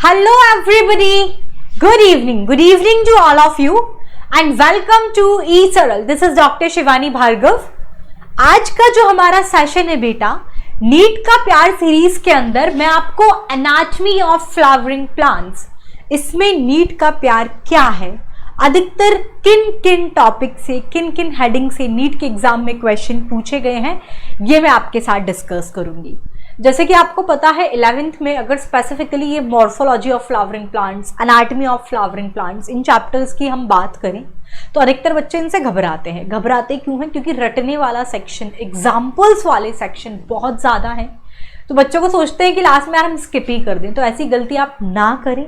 Hello everybody, good evening to all of you and welcome to E-Saral. This is Dr. Shivani Bhargava. आज का जो हमारा session है बेटा, नीट का प्यार सीरीज के अंदर मैं आपको एनाटॉमी ऑफ फ्लावरिंग प्लांट्स, इसमें नीट का प्यार क्या है, अधिकतर किन किन टॉपिक से, किन किन हेडिंग से नीट के एग्जाम में क्वेश्चन पूछे गए हैं, ये मैं आपके साथ डिस्कस करूंगी। जैसे कि आपको पता है 11th में अगर स्पेसिफिकली ये morphology of flowering plants, anatomy of flowering plants, in chapters की हम बात करें तो अधिकतर बच्चे इनसे घबराते हैं। घबराते क्यों हैं? क्योंकि रटने वाला सेक्शन, एग्जाम्पल्स वाले सेक्शन बहुत ज़्यादा हैं, तो बच्चों को सोचते हैं कि लास्ट में यार हम स्किप ही कर दें। तो ऐसी गलती आप ना करें।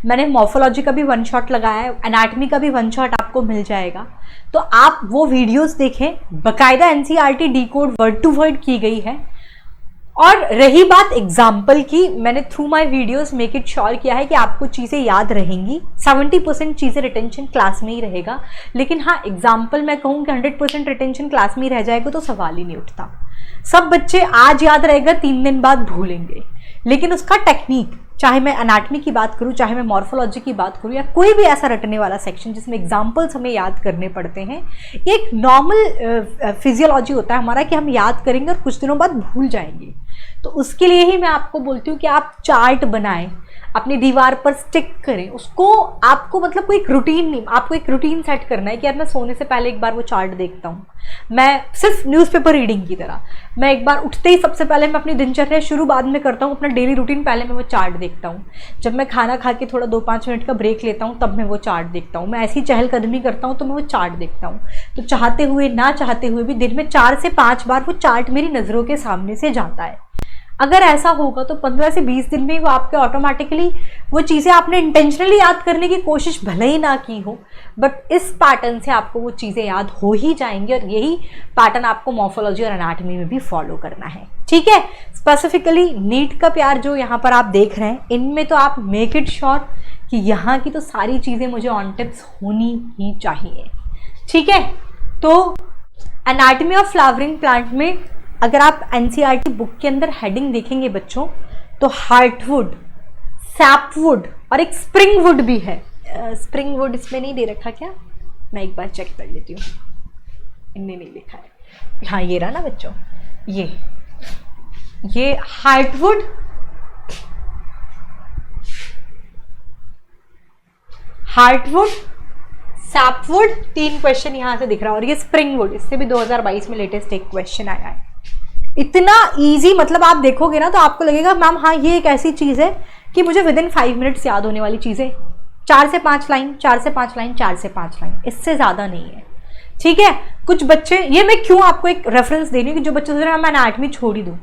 मैंने मॉर्फोलॉजी का भी वन शॉट लगाया है, एनाटॉमी का भी वन शॉट आपको मिल जाएगा, तो आप वो वीडियोस देखें। बाकायदा NCERT decode word to word की गई है। और रही बात एग्जाम्पल की, मैंने through my videos make it sure किया है कि आपको चीज़ें याद रहेंगी। 70% चीज़ें रिटेंशन क्लास में ही रहेगा, लेकिन हाँ एग्जाम्पल मैं कहूँ कि 100% रिटेंशन क्लास में ही रह जाएगा तो सवाल ही नहीं उठता। सब बच्चे आज याद रहेगा, 3 दिन बाद भूलेंगे, लेकिन उसका टेक्निक, चाहे मैं एनाटॉमी की बात करूं, चाहे मैं मॉर्फोलॉजी की बात करूं, या कोई भी ऐसा रटने वाला सेक्शन जिसमें एग्जाम्पल्स हमें याद करने पड़ते हैं, एक नॉर्मल फिजियोलॉजी होता है हमारा कि हम याद करेंगे और कुछ दिनों बाद भूल जाएंगे। तो उसके लिए ही मैं आपको बोलती हूँ कि आप चार्ट बनाएं, अपनी दीवार पर स्टिक करें उसको। आपको मतलब कोई रूटीन नहीं, आपको एक रूटीन सेट करना है कि यार मैं सोने से पहले एक बार वो चार्ट देखता हूँ। मैं सिर्फ न्यूज़पेपर रीडिंग की तरह, मैं एक बार उठते ही सबसे पहले मैं अपनी दिनचर्या शुरू बाद में करता हूँ, अपना डेली रूटीन पहले मैं वो चार्ट देखता हूँ। जब मैं खाना खा के थोड़ा 2-5 मिनट का ब्रेक लेता हूँ तब मैं वो चार्ट देखता हूँ। मैं ऐसी चहलकदमी करता हूँ तो मैं वो चार्ट देखता हूँ। तो चाहते हुए ना चाहते हुए भी दिन में 4 से 5 बार वो चार्ट मेरी नज़रों के सामने से जाता है। अगर ऐसा होगा तो 15 से 20 दिन में वो आपके ऑटोमेटिकली वो चीज़ें आपने इंटेंशनली याद करने की कोशिश भले ही ना की हो, बट इस पैटर्न से आपको वो चीज़ें याद हो ही जाएंगी। और यही पैटर्न आपको मॉर्फोलॉजी और एनाटॉमी में भी फॉलो करना है, ठीक है। स्पेसिफिकली नीट का प्यार जो यहाँ पर आप देख रहे हैं, इनमें तो आप मेक इट श्योर कि यहाँ की तो सारी चीज़ें मुझे ऑन टिप्स होनी ही चाहिए, ठीक है। तो एनाटॉमी ऑफ फ्लावरिंग प्लांट में अगर आप एनसीईआरटी बुक के अंदर हेडिंग देखेंगे बच्चों, तो हार्टवुड, सैपवुड और एक स्प्रिंगवुड भी है। स्प्रिंगवुड इसमें नहीं दे रखा क्या? मैं एक बार चेक कर लेती हूँ, इनमें नहीं लिखा है। हाँ ये रहा ना बच्चों, ये हार्टवुड, सैपवुड, 3 क्वेश्चन यहाँ से दिख रहा है। और ये स्प्रिंगवुड, इससे भी 2022 में लेटेस्ट एक क्वेश्चन आया है। इतना इजी, मतलब आप देखोगे ना तो आपको लगेगा मैम हाँ ये एक ऐसी चीज़ है कि मुझे विद इन 5 मिनट्स याद होने वाली चीज़ है। 4 से 5 लाइन, 4 से 5 लाइन, 4 से 5 लाइन, इससे ज़्यादा नहीं है, ठीक है। कुछ बच्चे, ये मैं क्यों आपको एक रेफरेंस दे रही हूँ कि जो बच्चे सोच रहे हैं मैं एनाटॉमी छोड़ ही दूँ,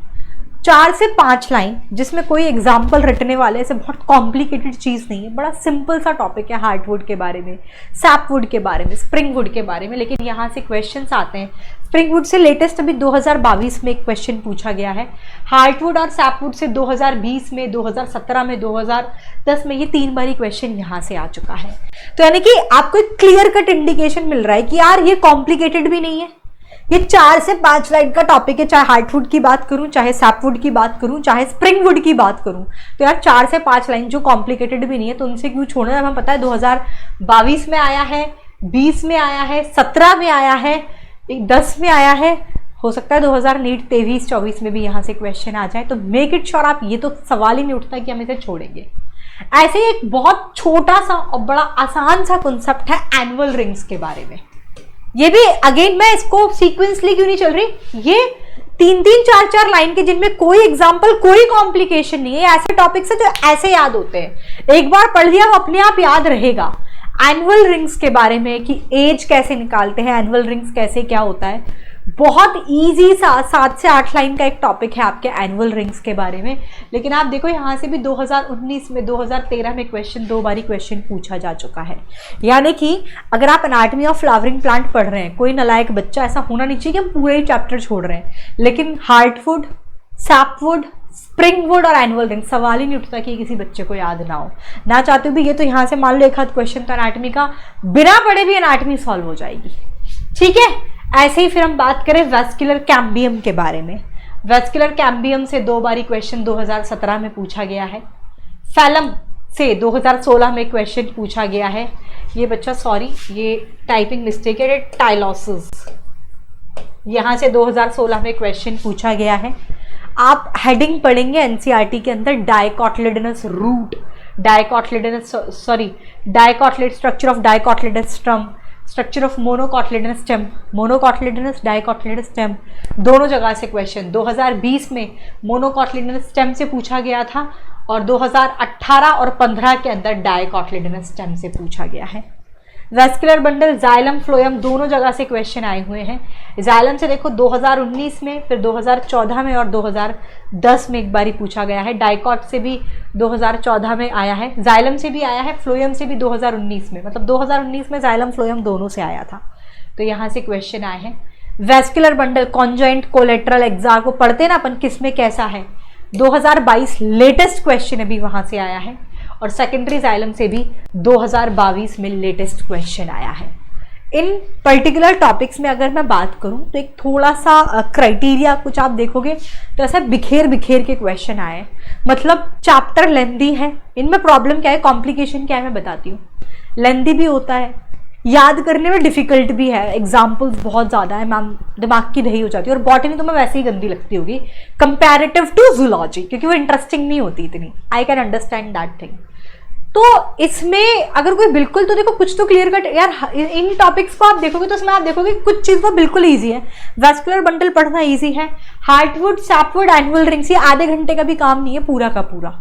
4 से 5 लाइन जिसमें कोई एग्जाम्पल रटने वाले, ऐसे बहुत कॉम्प्लिकेटेड चीज़ नहीं है, बड़ा सिंपल सा टॉपिक है हार्टवुड के बारे में, सैपवुड के बारे में, स्प्रिंगवुड के बारे में। लेकिन यहाँ से क्वेश्चंस आते हैं। स्प्रिंगवुड से लेटेस्ट अभी 2022 में एक क्वेश्चन पूछा गया है। हार्टवुड और सैपवुड से 2020 में, 2017 में, 2010 में, ये 3 बारी क्वेश्चन यहाँ से आ चुका है। तो यानी कि आपको एक क्लियर कट इंडिकेशन मिल रहा है कि यार ये कॉम्प्लिकेटेड भी नहीं है, ये 4 से 5 लाइन का टॉपिक है। चाहे हार्टवुड की बात करूं, चाहे सैपवुड की बात करूं, चाहे स्प्रिंगवुड की बात करूं, तो यार 4 से 5 लाइन जो कॉम्प्लिकेटेड भी नहीं है, तो उनसे क्यों छोड़ना है। हमें पता है 2022 में आया है, 20 में आया है, 17 में आया है, 10 में आया है, हो सकता है 2023-24 में भी यहाँ से क्वेश्चन आ जाए। तो मेक इट श्योर आप, ये तो सवाल ही नहीं उठता कि हम इसे छोड़ेंगे। ऐसे ही एक बहुत छोटा सा और बड़ा आसान सा कॉन्सेप्ट है एनुअल रिंग्स के बारे में। ये भी अगेन मैं इसको सीक्वेंसली क्यों नहीं चल रही, ये 3-3, 4-4 लाइन के जिनमें कोई एग्जाम्पल, कोई कॉम्प्लिकेशन नहीं है, ऐसे टॉपिक्स है जो ऐसे याद होते हैं। एक बार पढ़ लिया वो अपने आप याद रहेगा। एनुअल रिंग्स के बारे में कि एज कैसे निकालते हैं, एनुअल रिंग्स कैसे, क्या होता है, बहुत इजी सा 7 से 8 लाइन का एक टॉपिक है आपके एनुअल रिंग्स के बारे में। लेकिन आप देखो यहाँ से भी 2019 में, 2013 में क्वेश्चन, 2 बारी क्वेश्चन पूछा जा चुका है। यानी कि अगर आप एनाटॉमी ऑफ फ्लावरिंग प्लांट पढ़ रहे हैं, कोई नालायक बच्चा ऐसा होना नहीं चाहिए कि हम पूरे ही चैप्टर छोड़ रहे हैं, लेकिन हार्टवुड, सैपवुड, स्प्रिंगवुड और एनुअल रिंग सवाल ही नहीं उठता कि किसी बच्चे को याद ना हो। ना चाहते भी ये तो यहाँ से मान लो एक आध क्वेश्चन तो एनाटॉमी का बिना पढ़े भी एनाटॉमी सॉल्व हो जाएगी, ठीक है। ऐसे ही फिर हम बात करें वेस्कुलर कैम्बियम के बारे में। वेस्कुलर कैम्बियम से 2 बारी क्वेश्चन 2017 में पूछा गया है। फैलम, से 2016 में क्वेश्चन पूछा गया है। ये बच्चा सॉरी ये टाइपिंग मिस्टेक है, टाइलॉसिस, यहाँ से 2016 में क्वेश्चन पूछा गया है। आप हेडिंग पढ़ेंगे एनसीईआरटी के अंदर dicotyledonous root, dicotyledonous sorry dicotyledon structure of dicotyledonous stem, structure of monocotyledonous stem, monocotyledonous dicotyledonous stem, दोनों जगह से क्वेश्चन 2020 में मोनोकोटिलेडोनस स्टेम से पूछा गया था और 2018 और 15 के अंदर डाइकोटिलेडोनस स्टेम से पूछा गया है। वेस्कुलर बंडल, जाइलम, फ्लोएम दोनों जगह से क्वेश्चन आए हुए हैं। जाइलम से देखो 2019 में, फिर 2014 में और 2010 में एक बारी पूछा गया है। डाइकॉट से भी 2014 में आया है, जाइलम से भी आया है, फ्लोएम से भी 2019 में, मतलब 2019 में जाइलम फ्लोएम दोनों से आया था, तो यहाँ से क्वेश्चन आए हैं। वेस्कुलर बंडल, कॉन्जॉइंट, कोलेट्रल, एक्सार को पढ़ते ना अपन किस में कैसा है, 2022 लेटेस्ट क्वेश्चन अभी वहाँ से आया है। और सेकेंडरी जाइलम से भी 2022 में लेटेस्ट क्वेश्चन आया है। इन पर्टिकुलर टॉपिक्स में अगर मैं बात करूं तो एक थोड़ा सा क्राइटेरिया कुछ आप देखोगे तो ऐसा बिखेर बिखेर के क्वेश्चन आए, मतलब चैप्टर लेंदी है। इनमें प्रॉब्लम क्या है, कॉम्प्लिकेशन क्या है मैं बताती हूँ। लेंदी भी होता है, याद करने में डिफिकल्ट भी है, एग्जाम्पल्स बहुत ज़्यादा है, मैम दिमाग की दही हो जाती है। और बॉटनी तो मैं वैसे ही गंदी लगती होगी कंपैरेटिव टू जूलॉजी, क्योंकि वो इंटरेस्टिंग नहीं होती इतनी। I can understand that thing. तो इसमें अगर कोई बिल्कुल, तो देखो कुछ तो क्लियर कट यार, इन टॉपिक्स को आप देखोगे तो इसमें आप देखोगे कुछ चीज़ तो बिल्कुल ईजी है। वेस्कुलर बंडल पढ़ना ईजी है। हार्टवुड, सैपवुड, एनुअल रिंग्स, ये आधे घंटे का भी काम नहीं है पूरा का पूरा,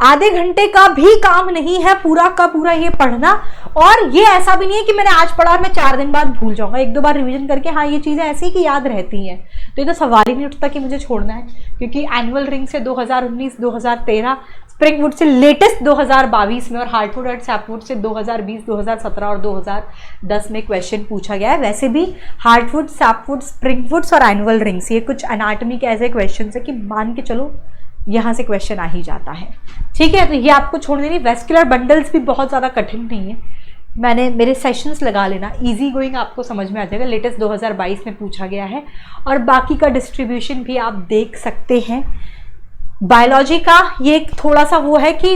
आधे घंटे का भी काम नहीं है पूरा का पूरा ये पढ़ना। और ये ऐसा भी नहीं है कि मैंने आज पढ़ा और मैं 4 दिन बाद भूल जाऊंगा, 1-2 बार रिवीजन करके हाँ ये चीज़ें ऐसी कि याद रहती हैं। तो ये तो सवाल ही नहीं उठता कि मुझे छोड़ना है, क्योंकि एनुअल रिंग से 2019, 2013, स्प्रिंगवुड से लेटेस्ट 2022 में, और हार्टवुड और सैपवुड से 2020, 2017 और 2010 में क्वेश्चन पूछा गया है। वैसे भी हार्टवुड, सैपवुड, स्प्रिंगवुड्स और एनुअल रिंग्स ये कुछ एनाटॉमी के ऐसे क्वेश्चन है कि मान के चलो यहाँ से क्वेश्चन आ ही जाता है, ठीक है। तो ये आपको छोड़ने नहीं। वेस्कुलर बंडल्स भी बहुत ज़्यादा कठिन नहीं है, मैंने मेरे सेशंस लगा लेना, इजी गोइंग आपको समझ में आ जाएगा। लेटेस्ट 2022 में पूछा गया है और बाकी का डिस्ट्रीब्यूशन भी आप देख सकते हैं। बायोलॉजी का ये थोड़ा सा वो है कि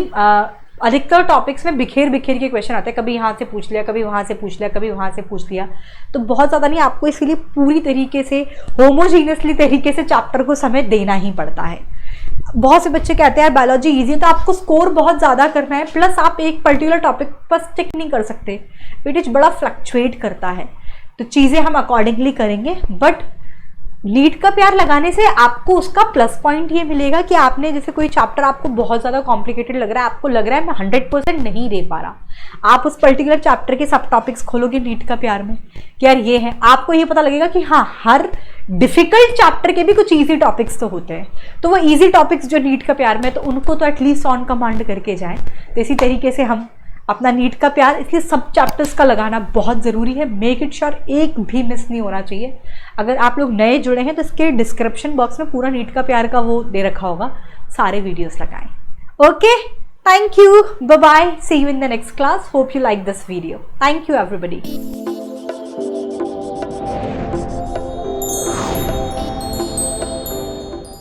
अधिकतर टॉपिक्स में बिखेर बिखेर के क्वेश्चन आते हैं, कभी यहाँ से पूछ लिया, कभी वहाँ से पूछ लिया, कभी वहाँ से पूछ लिया, तो बहुत ज़्यादा नहीं, आपको इसीलिए पूरी तरीके से होमोजीनियसली तरीके से चैप्टर को समय देना ही पड़ता है। बहुत से बच्चे कहते हैं यार बायोलॉजी ईजी है, तो आपको स्कोर बहुत ज़्यादा करना है, प्लस आप एक पर्टिकुलर टॉपिक पर स्टिक नहीं कर सकते, वेटेज बड़ा फ्लक्चुएट करता है, तो चीज़ें हम अकॉर्डिंगली करेंगे। बट नीट का प्यार लगाने से आपको उसका प्लस पॉइंट ये मिलेगा कि आपने जैसे कोई चैप्टर आपको बहुत ज़्यादा कॉम्प्लिकेटेड लग रहा है, आपको लग रहा है मैं 100% नहीं दे पा रहा, आप उस पर्टिकुलर चैप्टर के सब टॉपिक्स खोलोगे नीट का प्यार में कि यार ये है, आपको ये पता लगेगा कि हाँ हर डिफिकल्ट चैप्टर के भी कुछ ईजी टॉपिक्स तो होते हैं, तो वो ईजी टॉपिक्स जो नीट का प्यार में, तो उनको तो एटलीस्ट ऑन कमांड करके जाएं। तो इसी तरीके से हम अपना नीट का प्यार, इसलिए सब चैप्टर्स का लगाना बहुत ज़रूरी है। मेक इट श्योर एक भी मिस नहीं होना चाहिए। अगर आप लोग नए जुड़े हैं तो इसके डिस्क्रिप्शन बॉक्स में पूरा नीट का प्यार का वो दे रखा होगा, सारे वीडियोस लगाएं। Okay, thank you, bye bye, see you in the next class, hope you like this video, thank you everybody.